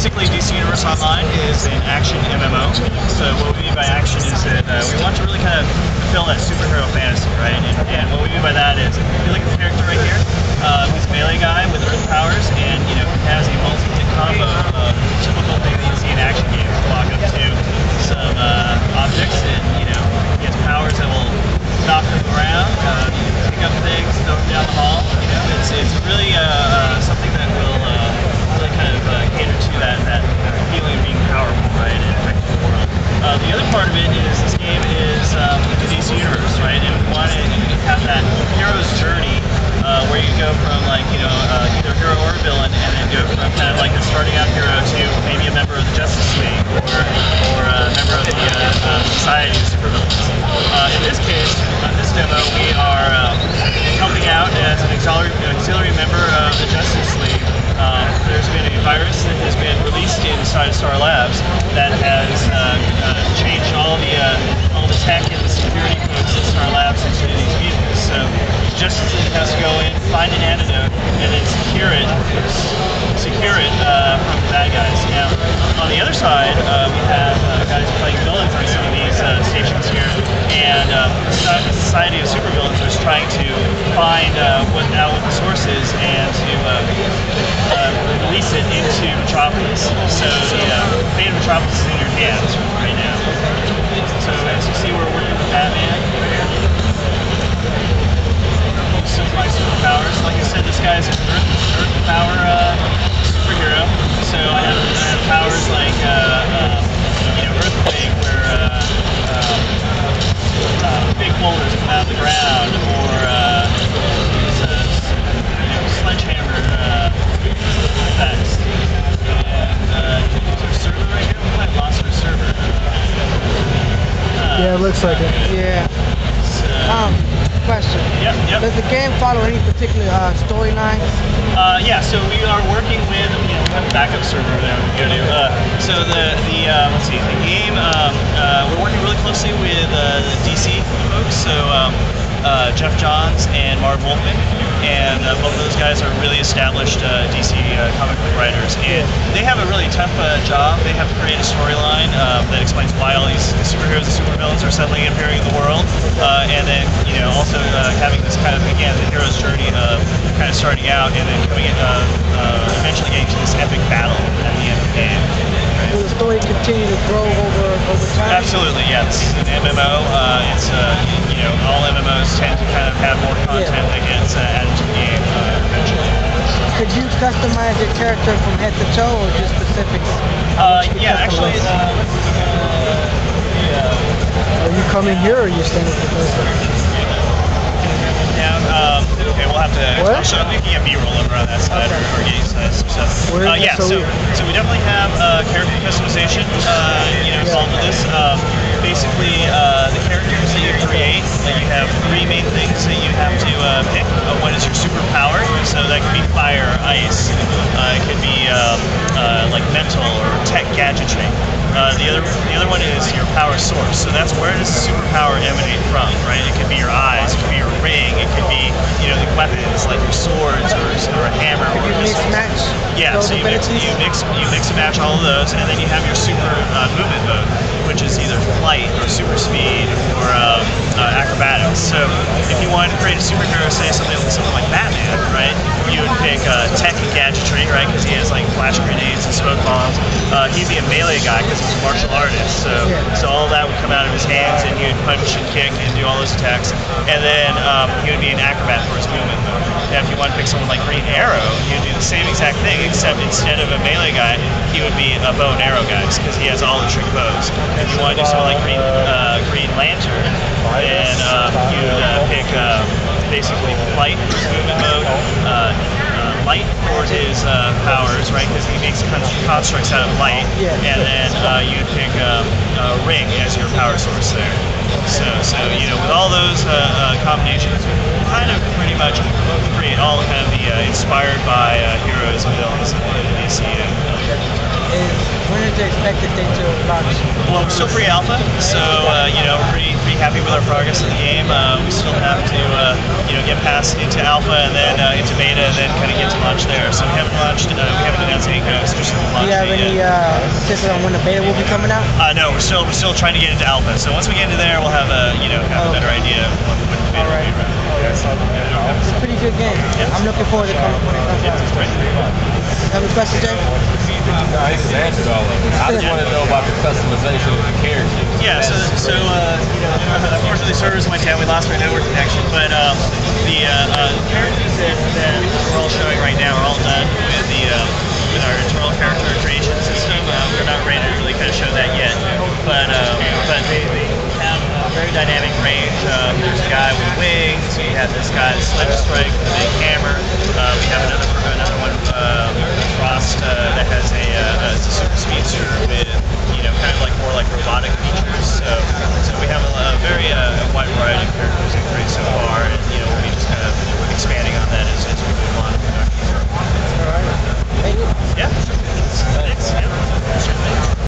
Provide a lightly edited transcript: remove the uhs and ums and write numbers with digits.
basically, DC Universe Online is an action MMO. So what we mean by action is that we want to really kind of fulfill that superhero fantasy, right? And what we mean by that is, if you look at the character right here, he's a melee guy with earth powers, and he has a multi-hit combo of typical thing that you see in action games. Walk up to some objects, and he has powers that will knock them around, pick up things, throw them down the hall. It's really something that will really kind of cater to that feeling of being powerful, right, and affecting the world. The other part of it is this game is the DC Universe, right, and we want to have that hero's journey where you go from either a hero or a villain, and then go from kind of like a starting out hero to maybe a member of the Justice League or a member of the Society of Supervillains. In this case, on this demo, we are helping out as an auxiliary member of the Justice League. There's been a virus that has been released inside of Star Labs that has changed all the tech and the security codes that Star Labs into these vehicles. So Justice League has to go in, find an antidote, and then secure it from the bad guys. Now, on the other side, we have guys playing villains on some of these stations here, and the Society of Supervillains is trying to find what the source is and to release it into Metropolis. So the fate of Metropolis is in your hands right now. So as you see, we're working with Batman. Some of my superpowers. Like I said, this guy's an Earth power superhero. So I have powers like Earthquake, where big boulders come out of the ground, or sledgehammer effects. And is there a server right here? We might have lost our server. Yeah, it looks like it. Yeah. Question. Yep. Does the game follow any particular storylines? Yeah, so we are working with, we have a backup server there we go to. So let's see, the game, we're working really closely with the DC folks, so Jeff Johns and Marv Wolfman, and both of those guys are really established DC comic book writers, and they have a really tough job. They have to create a storyline that explains why all these superheroes and supervillains are suddenly appearing in the world, and then also having this kind of, again, the hero's journey of kind of starting out and then coming in, eventually getting to this epic battle at the end of the game. Right? Will the story continue to grow over time? Absolutely, yeah. This is an MMO. It's all MMOs tend to kind of have more content that gets added to the game eventually. Could you customize your character from head to toe, or just specifics? Yeah, actually, Are you coming here, or are you staying with the person? Down. Okay, we'll have to. I'll show you can get B-roll over on that side, or get used to that stuff. Yeah, so we definitely have character customization, involved with this. Basically, the characters that you create, you have three main things that you have to pick. One is your superpower, so that could be fire, ice. It could be like mental or tech gadgetry. The other one is your power source. So that's where does the superpower emanate from, right? It could be your eyes, it could be your ring, it could be the weapons like your swords or a hammer. Could you mix match? Yeah, so you mix and match all of those, and then you have your super movement mode, which is either flight or super speed or acrobatics. So if you wanted to create a superhero, say something like Batman, right? You would pick tech and gadgetry, right? Because he has like flash grenades and smoke bombs. He'd be a melee guy because he's a martial artist. So all that would come out of his hands, and he would punch and kick and do all those attacks. And then he would be an acrobat for his movement mode. Now, if you want to pick someone like Green Arrow, he would do the same exact thing, except instead of a melee guy, he would be a bow and arrow guy because he has all the trick bows. If you want to do someone like Green Lantern, then you would pick basically flight for his movement mode, light for his powers, right? Because he makes constructs out of light, and then you would pick ring as your power source there. So with all those combinations, kind of pretty much create all kind of the inspired by heroes and villains in DC. When is the expected date to launch? Well, we're still pre-alpha, so we're pretty happy with our progress in the game. We still have to get past into alpha and then into beta and then kind of get to launch there. So we haven't launched, we haven't announced any kind of special launch. Yeah, have any particular on when the beta will be coming out? No, we're still trying to get into alpha. So once we get into there, we'll have a have a better idea of when the beta will be around. It's a pretty good game. Yes. I'm looking forward to when it comes out. It's great. Have a question, Jay? No, he just answered all of it. I just want to know about the customization of the characters. Yeah, so unfortunately servers went down. We lost our network connection, but the characters that we're all showing right now are all done with our internal character creation system. We're not ready to really kind of show that yet, but they have a very dynamic range. There's a guy with wings. We have this guy, Sledge Strike, with a big hammer. We have another one, Frost, that